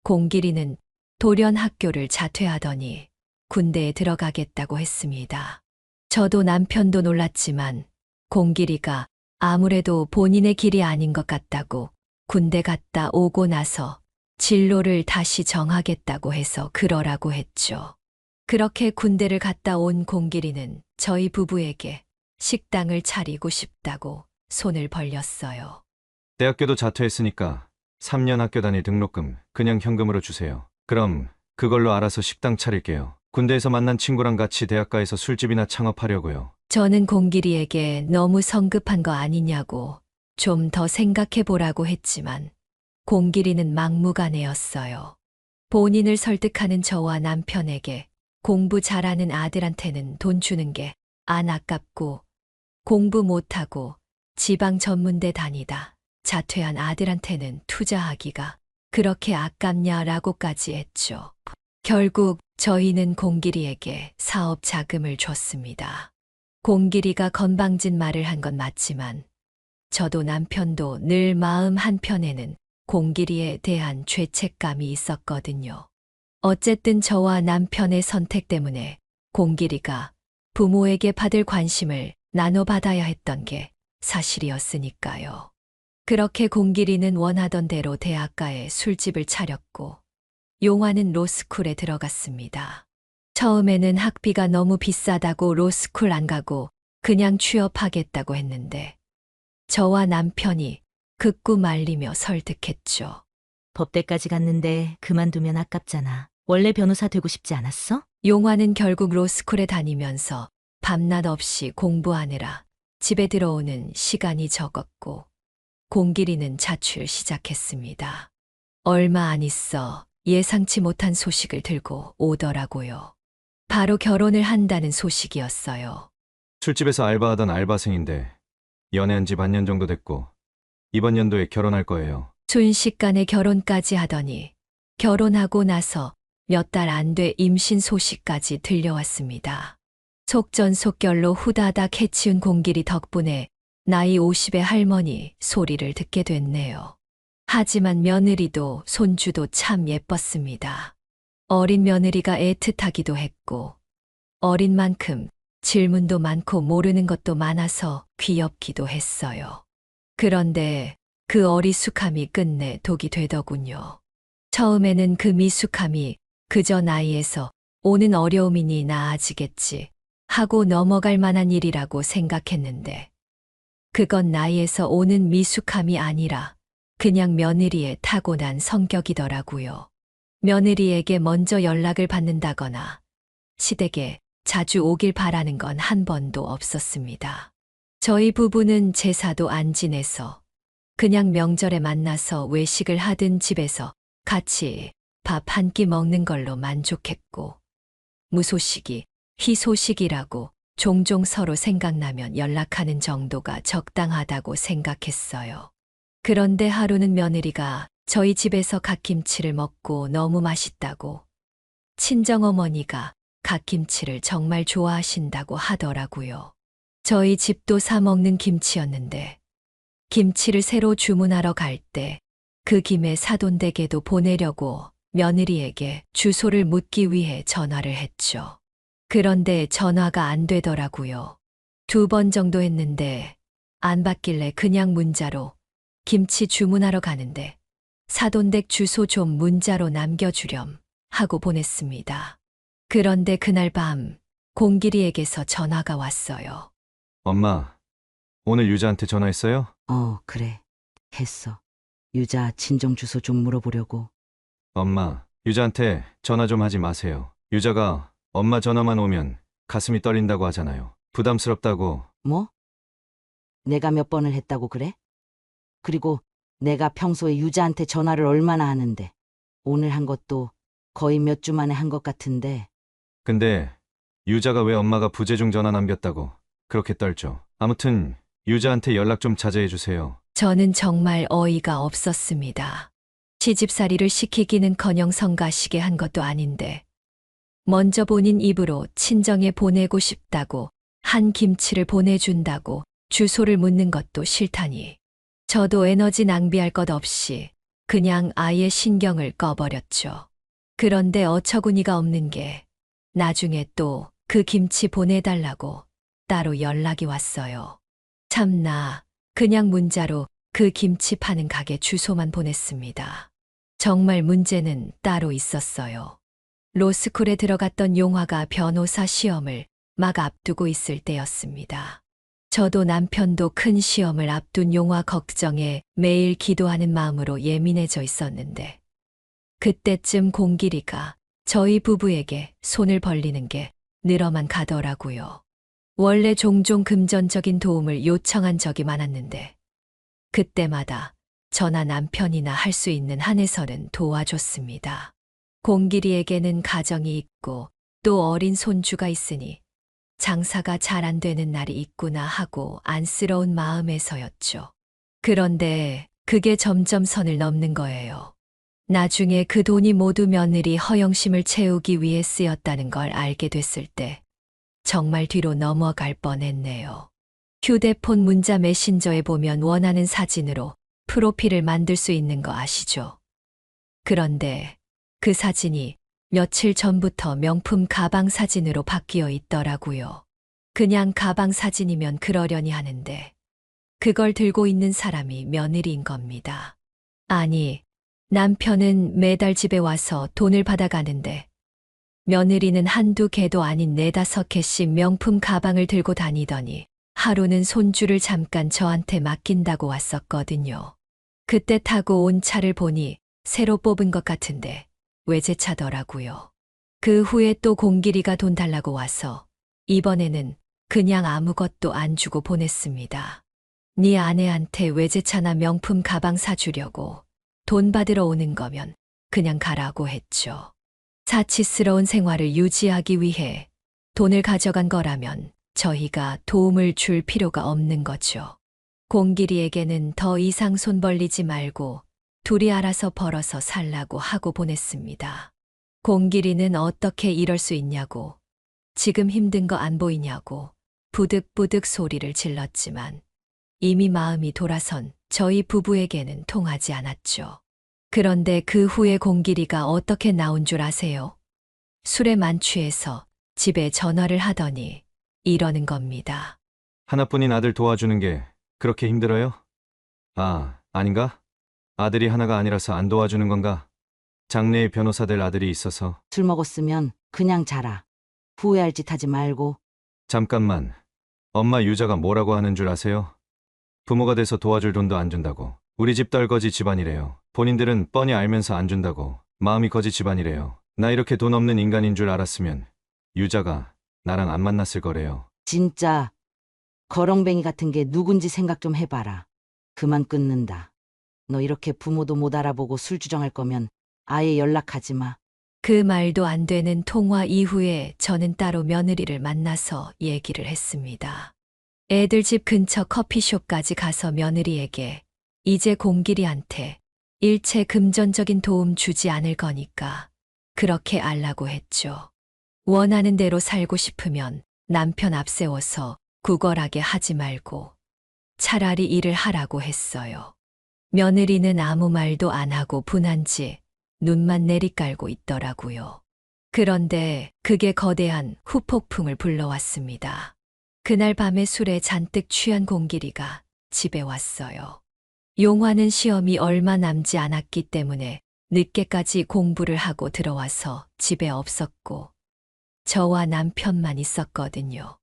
S1: 공길이는 돌연 학교를 자퇴하더니 군대에 들어가겠다고 했습니다. 저도 남편도 놀랐지만 공길이가 아무래도 본인의 길이 아닌 것 같다고 군대 갔다 오고 나서 진로를 다시 정하겠다고 해서 그러라고 했죠. 그렇게 군대를 갔다 온 공길이는 저희 부부에게 식당을 차리고 싶다고 손을 벌렸어요.
S5: 대학교도 자퇴했으니까 3년 학교 다닐 등록금 그냥 현금으로 주세요. 그럼 그걸로 알아서 식당 차릴게요. 군대에서 만난 친구랑 같이 대학가에서 술집이나 창업하려고요.
S1: 저는 공길이에게 너무 성급한 거 아니냐고 좀 더 생각해 보라고 했지만 공길이는 막무가내였어요. 본인을 설득하는 저와 남편에게 공부 잘하는 아들한테는 돈 주는 게 안 아깝고 공부 못하고 지방 전문대 다니다 자퇴한 아들한테는 투자하기가 그렇게 아깝냐라고까지 했죠. 결국 저희는 공길이에게 사업 자금을 줬습니다. 공길이가 건방진 말을 한 건 맞지만 저도 남편도 늘 마음 한편에는 공길이에 대한 죄책감이 있었거든요. 어쨌든 저와 남편의 선택 때문에 공길이가 부모에게 받을 관심을 나눠받아야 했던 게 사실이었으니까요. 그렇게 공길이는 원하던 대로 대학가에 술집을 차렸고 용화는 로스쿨에 들어갔습니다. 처음에는 학비가 너무 비싸다고 로스쿨 안 가고 그냥 취업하겠다고 했는데 저와 남편이 극구 말리며 설득했죠.
S2: 법대까지 갔는데 그만두면 아깝잖아. 원래 변호사 되고 싶지 않았어?
S1: 용화는 결국 로스쿨에 다니면서 밤낮 없이 공부하느라 집에 들어오는 시간이 적었고 공길이는 자취를 시작했습니다. 얼마 안 있어 예상치 못한 소식을 들고 오더라고요. 바로 결혼을 한다는 소식이었어요.
S5: 술집에서 알바하던 알바생인데 연애한 지 반년 정도 됐고 이번 연도에 결혼할 거예요.
S1: 순식간에 결혼까지 하더니 결혼하고 나서 몇 달 안 돼 임신 소식까지 들려왔습니다. 속전속결로 후다닥 해치운 공길이 덕분에 나이 50의 할머니 소리를 듣게 됐네요. 하지만 며느리도 손주도 참 예뻤습니다. 어린 며느리가 애틋하기도 했고 어린 만큼 질문도 많고 모르는 것도 많아서 귀엽기도 했어요. 그런데 그 어리숙함이 끝내 독이 되더군요. 처음에는 그 미숙함이 그저 나이에서 오는 어려움이니 나아지겠지 하고 넘어갈 만한 일이라고 생각했는데 그건 나이에서 오는 미숙함이 아니라 그냥 며느리의 타고난 성격이더라고요. 며느리에게 먼저 연락을 받는다거나 시댁에 자주 오길 바라는 건 한 번도 없었습니다. 저희 부부는 제사도 안 지내서 그냥 명절에 만나서 외식을 하든 집에서 같이 밥 한 끼 먹는 걸로 만족했고 무소식이 희소식이라고 종종 서로 생각나면 연락하는 정도가 적당하다고 생각했어요. 그런데 하루는 며느리가 저희 집에서 갓김치를 먹고 너무 맛있다고 친정어머니가 갓김치를 정말 좋아하신다고 하더라고요. 저희 집도 사 먹는 김치였는데 김치를 새로 주문하러 갈 때 그 김에 사돈댁에도 보내려고 며느리에게 주소를 묻기 위해 전화를 했죠. 그런데 전화가 안 되더라고요. 2번 정도 했는데 안 받길래 그냥 문자로 김치 주문하러 가는데 사돈댁 주소 좀 문자로 남겨주렴 하고 보냈습니다. 그런데 그날 밤 공길이에게서 전화가 왔어요.
S5: 엄마, 오늘 유자한테 전화했어요?
S8: 그래. 했어. 유자 친정 주소 좀 물어보려고.
S5: 엄마, 유자한테 전화 좀 하지 마세요. 유자가 엄마 전화만 오면 가슴이 떨린다고 하잖아요. 부담스럽다고.
S8: 뭐? 내가 몇 번을 했다고 그래? 그리고 내가 평소에 유자한테 전화를 얼마나 하는데 오늘 한 것도 거의 몇 주 만에 한 것 같은데
S5: 근데 유자가 왜 엄마가 부재중 전화 남겼다고 그렇게 떨죠. 아무튼 유자한테 연락 좀 자제해 주세요.
S1: 저는 정말 어이가 없었습니다. 시집살이를 시키기는커녕 성가시게 한 것도 아닌데 먼저 본인 입으로 친정에 보내고 싶다고 한 김치를 보내준다고 주소를 묻는 것도 싫다니. 저도 에너지 낭비할 것 없이 그냥 아예 신경을 꺼버렸죠. 그런데 어처구니가 없는 게 나중에 또 그 김치 보내달라고 따로 연락이 왔어요. 참나, 그냥 문자로 그 김치 파는 가게 주소만 보냈습니다. 정말 문제는 따로 있었어요. 로스쿨에 들어갔던 용화가 변호사 시험을 막 앞두고 있을 때였습니다. 저도 남편도 큰 시험을 앞둔 용화 걱정에 매일 기도하는 마음으로 예민해져 있었는데 그때쯤 공길이가 저희 부부에게 손을 벌리는 게 늘어만 가더라고요. 원래 종종 금전적인 도움을 요청한 적이 많았는데 그때마다 저나 남편이나 할 수 있는 한에서는 도와줬습니다. 공길이에게는 가정이 있고 또 어린 손주가 있으니 장사가 잘 안 되는 날이 있구나 하고 안쓰러운 마음에서였죠. 그런데 그게 점점 선을 넘는 거예요. 나중에 그 돈이 모두 며느리 허영심을 채우기 위해 쓰였다는 걸 알게 됐을 때 정말 뒤로 넘어갈 뻔했네요. 휴대폰 문자 메신저에 보면 원하는 사진으로 프로필을 만들 수 있는 거 아시죠? 그런데 그 사진이 며칠 전부터 명품 가방 사진으로 바뀌어 있더라고요. 그냥 가방 사진이면 그러려니 하는데 그걸 들고 있는 사람이 며느리인 겁니다. 아니, 남편은 매달 집에 와서 돈을 받아가는데 며느리는 한두 개도 아닌 4-5개씩 명품 가방을 들고 다니더니 하루는 손주를 잠깐 저한테 맡긴다고 왔었거든요. 그때 타고 온 차를 보니 새로 뽑은 것 같은데 외제차더라고요. 그 후에 또 공길이가 돈 달라고 와서 이번에는 그냥 아무것도 안 주고 보냈습니다. 네 아내한테 외제차나 명품 가방 사주려고 돈 받으러 오는 거면 그냥 가라고 했죠. 사치스러운 생활을 유지하기 위해 돈을 가져간 거라면 저희가 도움을 줄 필요가 없는 거죠. 공길이에게는 더 이상 손 벌리지 말고 둘이 알아서 벌어서 살라고 하고 보냈습니다. 공길이는 어떻게 이럴 수 있냐고, 지금 힘든 거 안 보이냐고 부득부득 소리를 질렀지만 이미 마음이 돌아선 저희 부부에게는 통하지 않았죠. 그런데 그 후에 공길이가 어떻게 나온 줄 아세요? 술에 만취해서 집에 전화를 하더니 이러는 겁니다.
S5: 하나뿐인 아들 도와주는 게 그렇게 힘들어요? 아, 아닌가? 아들이 하나가 아니라서 안 도와주는 건가? 장래의 변호사 될 아들이 있어서.
S8: 술 먹었으면 그냥 자라. 후회할 짓 하지 말고.
S5: 잠깐만. 엄마 유자가 뭐라고 하는 줄 아세요? 부모가 돼서 도와줄 돈도 안 준다고. 우리 집 떨거지 집안이래요. 본인들은 뻔히 알면서 안 준다고. 마음이 거지 집안이래요. 나 이렇게 돈 없는 인간인 줄 알았으면 유자가 나랑 안 만났을 거래요.
S8: 진짜 거렁뱅이 같은 게 누군지 생각 좀 해봐라. 그만 끊는다. 너 이렇게 부모도 못 알아보고 술 주정할 거면 아예 연락하지 마.
S1: 그 말도 안 되는 통화 이후에 저는 따로 며느리를 만나서 얘기를 했습니다. 애들 집 근처 커피숍까지 가서 며느리에게 이제 공길이한테 일체 금전적인 도움 주지 않을 거니까 그렇게 알라고 했죠. 원하는 대로 살고 싶으면 남편 앞세워서 구걸하게 하지 말고 차라리 일을 하라고 했어요. 며느리는 아무 말도 안 하고 분한지 눈만 내리깔고 있더라고요. 그런데 그게 거대한 후폭풍을 불러왔습니다. 그날 밤에 술에 잔뜩 취한 공길이가 집에 왔어요. 용화는 시험이 얼마 남지 않았기 때문에 늦게까지 공부를 하고 들어와서 집에 없었고 저와 남편만 있었거든요.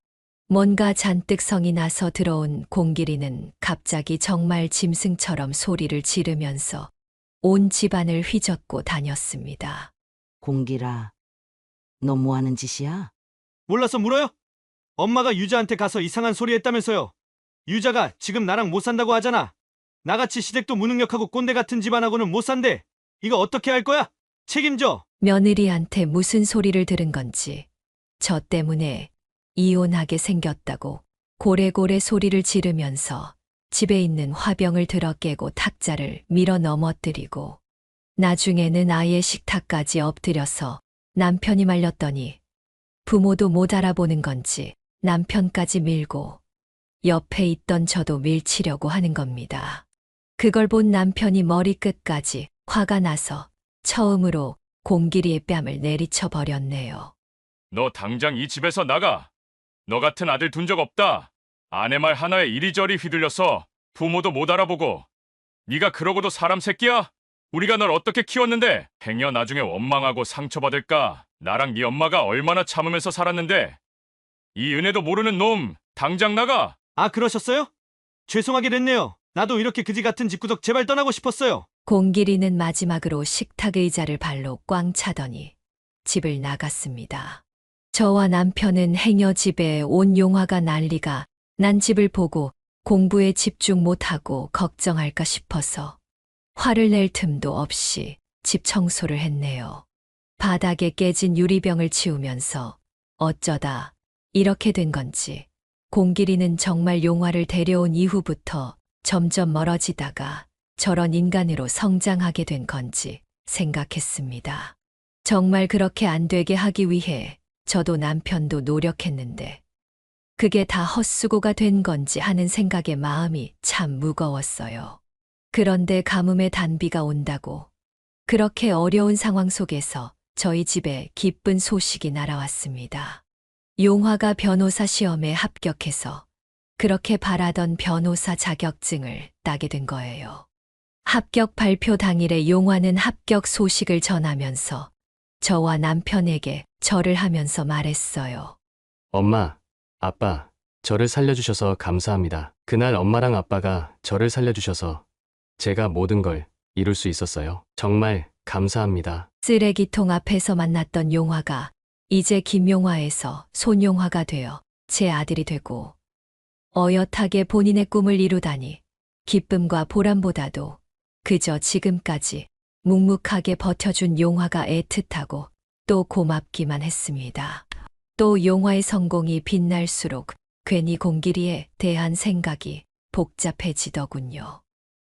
S1: 뭔가 잔뜩 성이 나서 들어온 공길이는 갑자기 정말 짐승처럼 소리를 지르면서 온 집안을 휘젓고 다녔습니다.
S8: 공길아, 너 뭐 하는 짓이야?
S5: 몰라서 물어요? 엄마가 유자한테 가서 이상한 소리 했다면서요. 유자가 지금 나랑 못 산다고 하잖아. 나같이 시댁도 무능력하고 꼰대 같은 집안하고는 못 산대. 이거 어떻게 할 거야? 책임져.
S1: 며느리한테 무슨 소리를 들은 건지 저 때문에 이혼하게 생겼다고 고래고래 소리를 지르면서 집에 있는 화병을 들어 깨고 탁자를 밀어 넘어뜨리고 나중에는 아예 식탁까지 엎드려서 남편이 말렸더니 부모도 못 알아보는 건지 남편까지 밀고 옆에 있던 저도 밀치려고 하는 겁니다. 그걸 본 남편이 머리끝까지 화가 나서 처음으로 곰길이의 뺨을 내리쳐 버렸네요.
S3: 너 당장 이 집에서 나가. 너 같은 아들 둔 적 없다. 아내 말 하나에 이리저리 휘둘려서 부모도 못 알아보고. 네가 그러고도 사람 새끼야? 우리가 널 어떻게 키웠는데? 행여 나중에 원망하고 상처받을까? 나랑 네 엄마가 얼마나 참으면서 살았는데. 이 은혜도 모르는 놈, 당장 나가.
S5: 아, 그러셨어요? 죄송하게 됐네요. 나도 이렇게 그지 같은 집구석 제발 떠나고 싶었어요.
S1: 곰길이는 마지막으로 식탁 의자를 발로 꽝 차더니 집을 나갔습니다. 저와 남편은 행여 집에 온 용화가 난리가 난 집을 보고 공부에 집중 못하고 걱정할까 싶어서 화를 낼 틈도 없이 집 청소를 했네요. 바닥에 깨진 유리병을 치우면서 어쩌다 이렇게 된 건지 곰길이는 정말 용화를 데려온 이후부터 점점 멀어지다가 저런 인간으로 성장하게 된 건지 생각했습니다. 정말 그렇게 안 되게 하기 위해 저도 남편도 노력했는데 그게 다 헛수고가 된 건지 하는 생각에 마음이 참 무거웠어요. 그런데 가뭄의 단비가 온다고 그렇게 어려운 상황 속에서 저희 집에 기쁜 소식이 날아왔습니다. 용화가 변호사 시험에 합격해서 그렇게 바라던 변호사 자격증을 따게 된 거예요. 합격 발표 당일에 용화는 합격 소식을 전하면서 저와 남편에게 절을 하면서 말했어요.
S9: 엄마, 아빠, 저를 살려주셔서 감사합니다. 그날 엄마랑 아빠가 저를 살려주셔서 제가 모든 걸 이룰 수 있었어요. 정말 감사합니다.
S1: 쓰레기통 앞에서 만났던 용화가 이제 김용화에서 손용화가 되어 제 아들이 되고 어엿하게 본인의 꿈을 이루다니 기쁨과 보람보다도 그저 지금까지 묵묵하게 버텨준 용화가 애틋하고 또 고맙기만 했습니다. 또 용화의 성공이 빛날수록 괜히 곰길이에 대한 생각이 복잡해지더군요.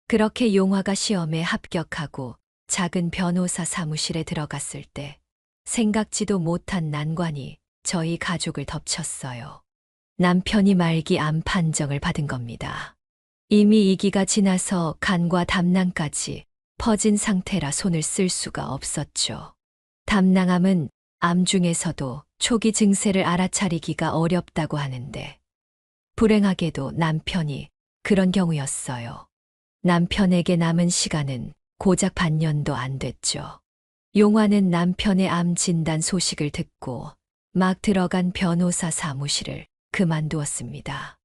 S1: 그렇게 용화가 시험에 합격하고 작은 변호사 사무실에 들어갔을 때 생각지도 못한 난관이 저희 가족을 덮쳤어요. 남편이 말기 암 판정을 받은 겁니다. 이미 2기가 지나서 간과 담낭까지 퍼진 상태라 손을 쓸 수가 없었죠. 담낭암은 암 중에서도 초기 증세를 알아차리기가 어렵다고 하는데 불행하게도 남편이 그런 경우였어요. 남편에게 남은 시간은 고작 반년도 안 됐죠. 용화는 남편의 암 진단 소식을 듣고 막 들어간 변호사 사무실을 그만두었습니다.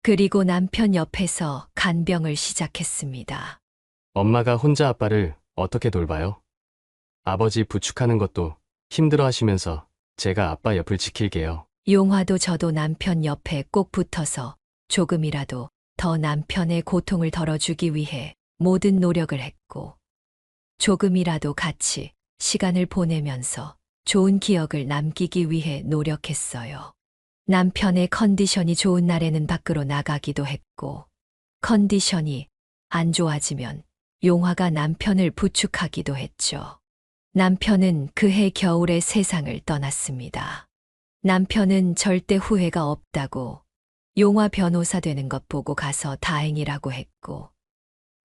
S1: 그리고 남편 옆에서 간병을 시작했습니다.
S9: 엄마가 혼자 아빠를 어떻게 돌봐요? 아버지 부축하는 것도 힘들어 하시면서 제가 아빠 옆을 지킬게요.
S1: 용화도 저도 남편 옆에 꼭 붙어서 조금이라도 더 남편의 고통을 덜어주기 위해 모든 노력을 했고 조금이라도 같이 시간을 보내면서 좋은 기억을 남기기 위해 노력했어요. 남편의 컨디션이 좋은 날에는 밖으로 나가기도 했고 컨디션이 안 좋아지면 용화가 남편을 부축하기도 했죠. 남편은 그해 겨울에 세상을 떠났습니다. 남편은 절대 후회가 없다고 용화 변호사 되는 것 보고 가서 다행이라고 했고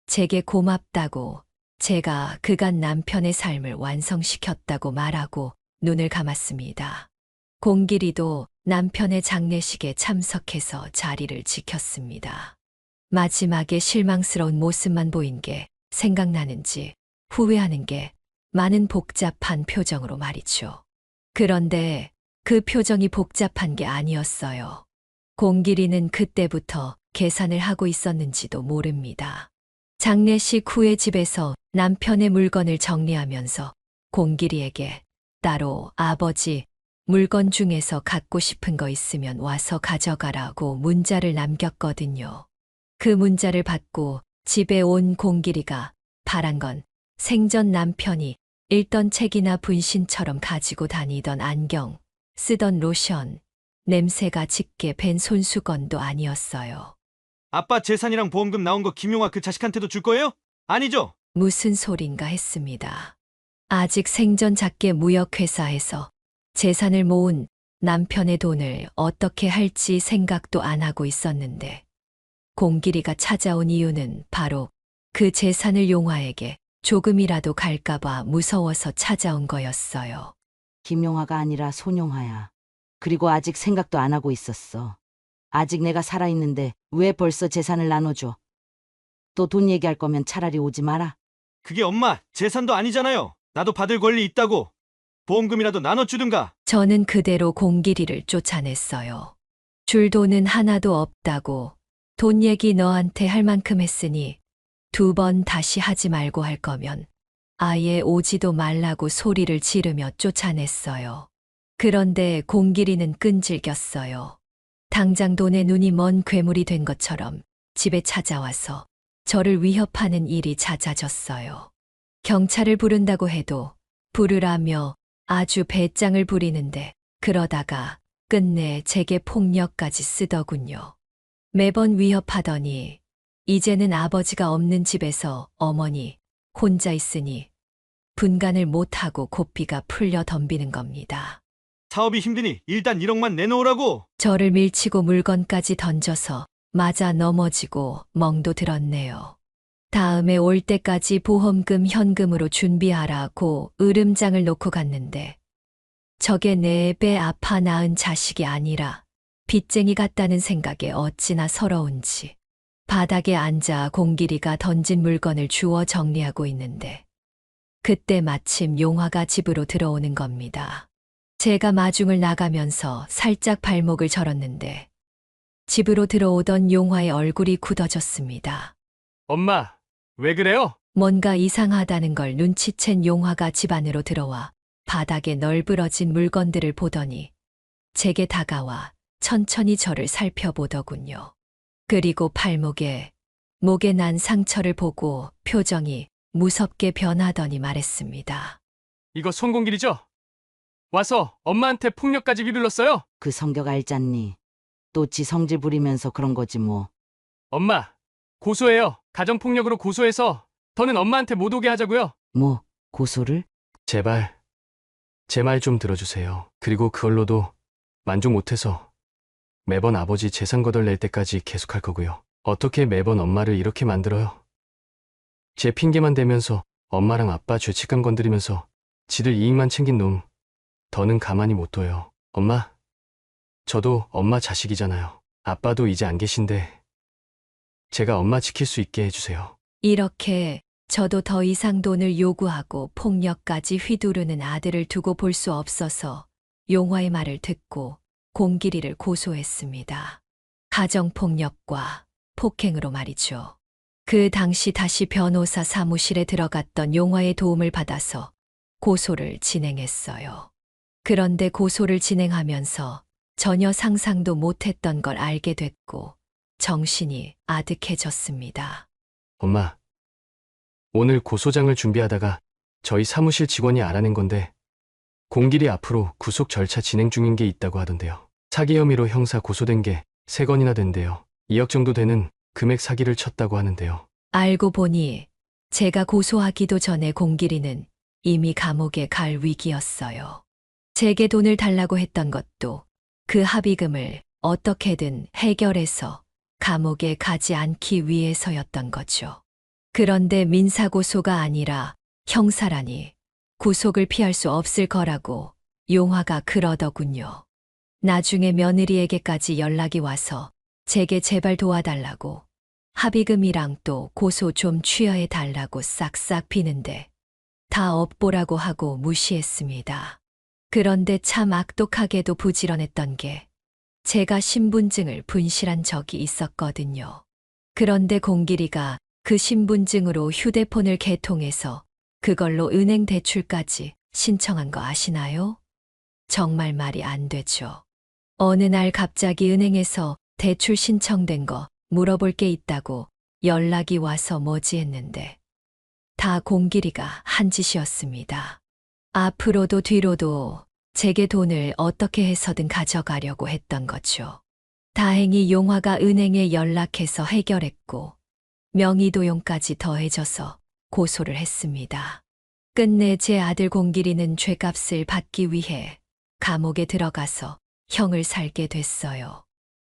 S1: 제게 고맙다고 제가 그간 남편의 삶을 완성시켰다고 말하고 눈을 감았습니다. 곰길이도 남편의 장례식에 참석해서 자리를 지켰습니다. 마지막에 실망스러운 모습만 보인 게 생각나는지 후회하는 게 많은 복잡한 표정으로 말이죠. 그런데 그 표정이 복잡한 게 아니었어요. 곰길이는 그때부터 계산을 하고 있었는지도 모릅니다. 장례식 후에 집에서 남편의 물건을 정리하면서 곰길이에게 따로 아버지, 물건 중에서 갖고 싶은 거 있으면 와서 가져가라고 문자를 남겼거든요. 그 문자를 받고 집에 온 공길이가 바란 건 생전 남편이 읽던 책이나 분신처럼 가지고 다니던 안경, 쓰던 로션, 냄새가 짙게 밴 손수건도 아니었어요.
S5: 아빠 재산이랑 보험금 나온 거 김용화 그 자식한테도 줄 거예요? 아니죠?
S1: 무슨 소린가 했습니다. 아직 생전 작게 무역회사에서 재산을 모은 남편의 돈을 어떻게 할지 생각도 안 하고 있었는데 공길이가 찾아온 이유는 바로 그 재산을 용화에게 조금이라도 갈까봐 무서워서 찾아온 거였어요.
S8: 김용화가 아니라 손용화야. 그리고 아직 생각도 안 하고 있었어. 아직 내가 살아있는데 왜 벌써 재산을 나눠줘? 또 돈 얘기할 거면 차라리 오지 마라.
S5: 그게 엄마 재산도 아니잖아요. 나도 받을 권리 있다고. 보험금이라도 나눠주든가.
S1: 저는 그대로 공길이를 쫓아냈어요. 줄 돈은 하나도 없다고 돈 얘기 너한테 할 만큼 했으니 2번 다시 하지 말고 할 거면 아예 오지도 말라고 소리를 지르며 쫓아냈어요. 그런데 공길이는 끈질겼어요. 당장 돈에 눈이 먼 괴물이 된 것처럼 집에 찾아와서 저를 위협하는 일이 잦아졌어요. 경찰을 부른다고 해도 부르라며 아주 배짱을 부리는데 그러다가 끝내 제게 폭력까지 쓰더군요. 매번 위협하더니 이제는 아버지가 없는 집에서 어머니 혼자 있으니 분간을 못하고 고삐가 풀려 덤비는 겁니다.
S5: 사업이 힘드니 일단 1억만 내놓으라고.
S1: 저를 밀치고 물건까지 던져서 맞아 넘어지고 멍도 들었네요. 다음에 올 때까지 보험금 현금으로 준비하라고 으름장을 놓고 갔는데 저게 내 배 아파 낳은 자식이 아니라 빚쟁이 같다는 생각에 어찌나 서러운지 바닥에 앉아 공길이가 던진 물건을 주워 정리하고 있는데 그때 마침 용화가 집으로 들어오는 겁니다. 제가 마중을 나가면서 살짝 발목을 절었는데 집으로 들어오던 용화의 얼굴이 굳어졌습니다.
S9: 엄마, 왜 그래요?
S1: 뭔가 이상하다는 걸 눈치챈 용화가 집 안으로 들어와 바닥에 널브러진 물건들을 보더니 제게 다가와 천천히 저를 살펴보더군요. 그리고 팔목에, 목에 난 상처를 보고 표정이 무섭게 변하더니 말했습니다.
S9: 이거 손공길이죠? 와서 엄마한테 폭력까지 휘둘렀어요?
S8: 그 성격 알잖니. 또 지 성질 부리면서 그런 거지 뭐.
S9: 엄마, 고소해요. 가정폭력으로 고소해서 더는 엄마한테 못 오게 하자고요.
S8: 뭐 고소를?
S9: 제발 제 말 좀 들어주세요. 그리고 그걸로도 만족 못해서 매번 아버지 재산 거덜낼 때까지 계속할 거고요. 어떻게 매번 엄마를 이렇게 만들어요? 제 핑계만 대면서 엄마랑 아빠 죄책감 건드리면서 지들 이익만 챙긴 놈 더는 가만히 못 둬요. 엄마, 저도 엄마 자식이잖아요. 아빠도 이제 안 계신데 제가 엄마 지킬 수 있게 해주세요.
S1: 이렇게 저도 더 이상 돈을 요구하고 폭력까지 휘두르는 아들을 두고 볼 수 없어서 용화의 말을 듣고 공길이를 고소했습니다. 가정폭력과 폭행으로 말이죠. 그 당시 다시 변호사 사무실에 들어갔던 용화의 도움을 받아서 고소를 진행했어요. 그런데 고소를 진행하면서 전혀 상상도 못했던 걸 알게 됐고 정신이 아득해졌습니다.
S9: 엄마, 오늘 고소장을 준비하다가 저희 사무실 직원이 알아낸 건데 공길이 앞으로 구속 절차 진행 중인 게 있다고 하던데요. 사기 혐의로 형사 고소된 게 3건이나 된대요. 2억 정도 되는 금액 사기를 쳤다고 하는데요.
S1: 알고 보니 제가 고소하기도 전에 공길이는 이미 감옥에 갈 위기였어요. 제게 돈을 달라고 했던 것도 그 합의금을 어떻게든 해결해서 감옥에 가지 않기 위해서였던 거죠. 그런데 민사고소가 아니라 형사라니 구속을 피할 수 없을 거라고 용화가 그러더군요. 나중에 며느리에게까지 연락이 와서 제게 제발 도와달라고 합의금이랑 또 고소 좀 취하해 달라고 싹싹 비는데 다 업보라고 하고 무시했습니다. 그런데 참 악독하게도 부지런했던 게 제가 신분증을 분실한 적이 있었거든요. 그런데 공길이가 그 신분증으로 휴대폰을 개통해서 그걸로 은행 대출까지 신청한 거 아시나요? 정말 말이 안 되죠. 어느 날 갑자기 은행에서 대출 신청된 거 물어볼 게 있다고 연락이 와서 뭐지 했는데 다 공길이가 한 짓이었습니다. 앞으로도 뒤로도 제게 돈을 어떻게 해서든 가져가려고 했던 거죠. 다행히 용화가 은행에 연락해서 해결했고 명의도용까지 더해져서 고소를 했습니다. 끝내 제 아들 공길이는 죄값을 받기 위해 감옥에 들어가서 형을 살게 됐어요.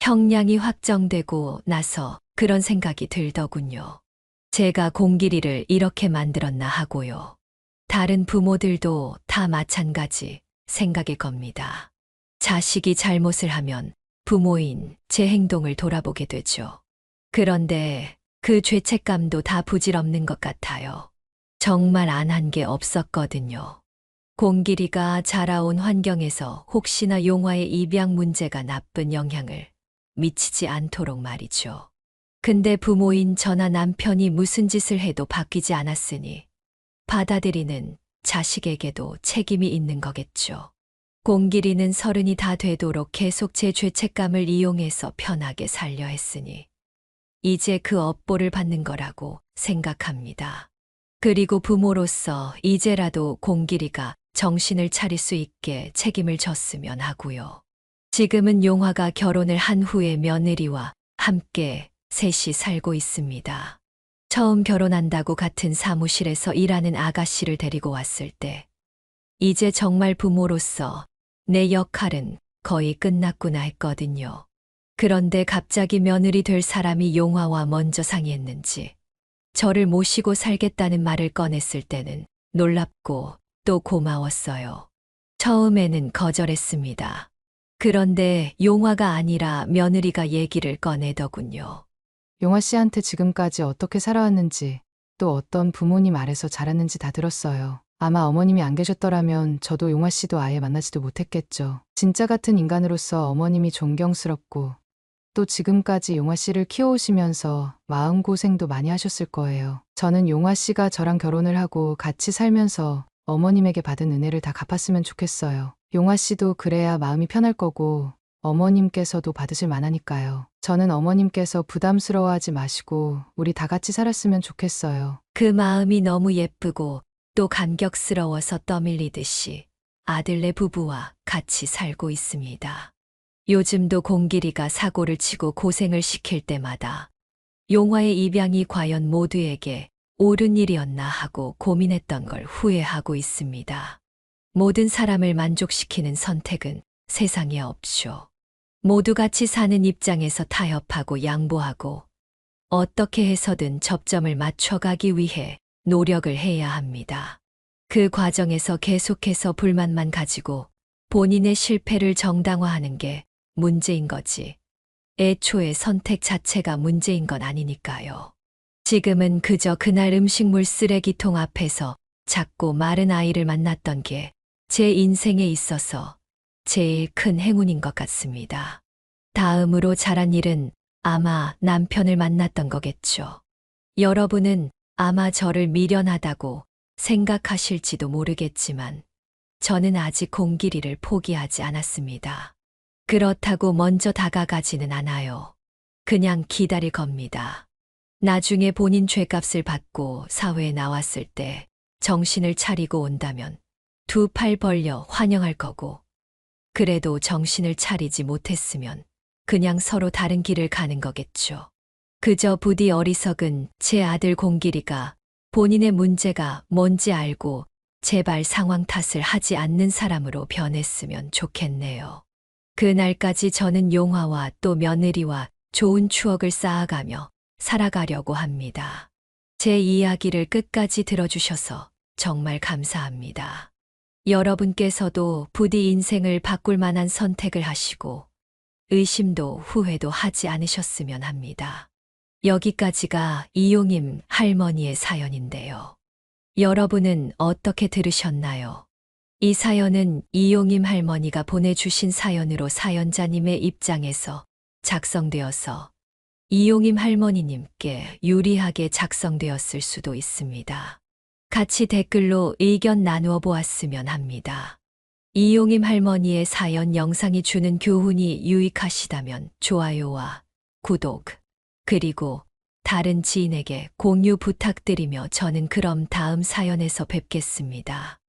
S1: 형량이 확정되고 나서 그런 생각이 들더군요. 제가 공길이를 이렇게 만들었나 하고요. 다른 부모들도 다 마찬가지 생각일 겁니다. 자식이 잘못을 하면 부모인 제 행동을 돌아보게 되죠. 그런데 그 죄책감도 다 부질없는 것 같아요. 정말 안 한 게 없었거든요. 공길이가 자라온 환경에서 혹시나 용화의 입양 문제가 나쁜 영향을 미치지 않도록 말이죠. 근데 부모인 저나 남편이 무슨 짓을 해도 바뀌지 않았으니 받아들이는 자식에게도 책임이 있는 거겠죠. 공길이는 30이 다 되도록 계속 제 죄책감을 이용해서 편하게 살려 했으니 이제 그 업보를 받는 거라고 생각합니다. 그리고 부모로서 이제라도 공길이가 정신을 차릴 수 있게 책임을 졌으면 하고요. 지금은 용화가 결혼을 한 후에 며느리와 함께 셋이 살고 있습니다. 처음 결혼한다고 같은 사무실에서 일하는 아가씨를 데리고 왔을 때 이제 정말 부모로서 내 역할은 거의 끝났구나 했거든요. 그런데 갑자기 며느리 될 사람이 용화와 먼저 상의했는지 저를 모시고 살겠다는 말을 꺼냈을 때는 놀랍고 또 고마웠어요. 처음에는 거절했습니다. 그런데 용화가 아니라 며느리가 얘기를 꺼내더군요.
S10: 용화 씨한테 지금까지 어떻게 살아왔는지, 또 어떤 부모님 아래서 자랐는지 다 들었어요. 아마 어머님이 안 계셨더라면 저도 용화 씨도 아예 만나지도 못했겠죠. 진짜 같은 인간으로서 어머님이 존경스럽고, 또 지금까지 용화 씨를 키워오시면서 마음고생도 많이 하셨을 거예요. 저는 용화 씨가 저랑 결혼을 하고 같이 살면서 어머님에게 받은 은혜를 다 갚았으면 좋겠어요. 용화 씨도 그래야 마음이 편할 거고 어머님께서도 받으실 만하니까요. 저는 어머님께서 부담스러워하지 마시고 우리 다 같이 살았으면 좋겠어요.
S1: 그 마음이 너무 예쁘고 또 감격스러워서 떠밀리듯이 아들네 부부와 같이 살고 있습니다. 요즘도 공길이가 사고를 치고 고생을 시킬 때마다 용화의 입양이 과연 모두에게 옳은 일이었나 하고 고민했던 걸 후회하고 있습니다. 모든 사람을 만족시키는 선택은 세상에 없죠. 모두 같이 사는 입장에서 타협하고 양보하고 어떻게 해서든 접점을 맞춰가기 위해 노력을 해야 합니다. 그 과정에서 계속해서 불만만 가지고 본인의 실패를 정당화하는 게 문제인 거지. 애초에 선택 자체가 문제인 건 아니니까요. 지금은 그저 그날 음식물 쓰레기통 앞에서 작고 마른 아이를 만났던 게 제 인생에 있어서 제일 큰 행운인 것 같습니다. 다음으로 잘한 일은 아마 남편을 만났던 거겠죠. 여러분은 아마 저를 미련하다고 생각하실지도 모르겠지만 저는 아직 공길이를 포기하지 않았습니다. 그렇다고 먼저 다가가지는 않아요. 그냥 기다릴 겁니다. 나중에 본인 죄값을 받고 사회에 나왔을 때 정신을 차리고 온다면 두 팔 벌려 환영할 거고, 그래도 정신을 차리지 못했으면 그냥 서로 다른 길을 가는 거겠죠. 그저 부디 어리석은 제 아들 공길이가 본인의 문제가 뭔지 알고 제발 상황 탓을 하지 않는 사람으로 변했으면 좋겠네요. 그날까지 저는 용화와 또 며느리와 좋은 추억을 쌓아가며 살아가려고 합니다. 제 이야기를 끝까지 들어주셔서 정말 감사합니다. 여러분께서도 부디 인생을 바꿀 만한 선택을 하시고 의심도 후회도 하지 않으셨으면 합니다. 여기까지가 이용임 할머니의 사연인데요. 여러분은 어떻게 들으셨나요? 이 사연은 이용임 할머니가 보내주신 사연으로 사연자님의 입장에서 작성되어서 이용임 할머니님께 유리하게 작성되었을 수도 있습니다. 같이 댓글로 의견 나누어 보았으면 합니다. 이용임 할머니의 사연 영상이 주는 교훈이 유익하시다면 좋아요와 구독, 그리고 다른 지인에게 공유 부탁드리며 저는 그럼 다음 사연에서 뵙겠습니다.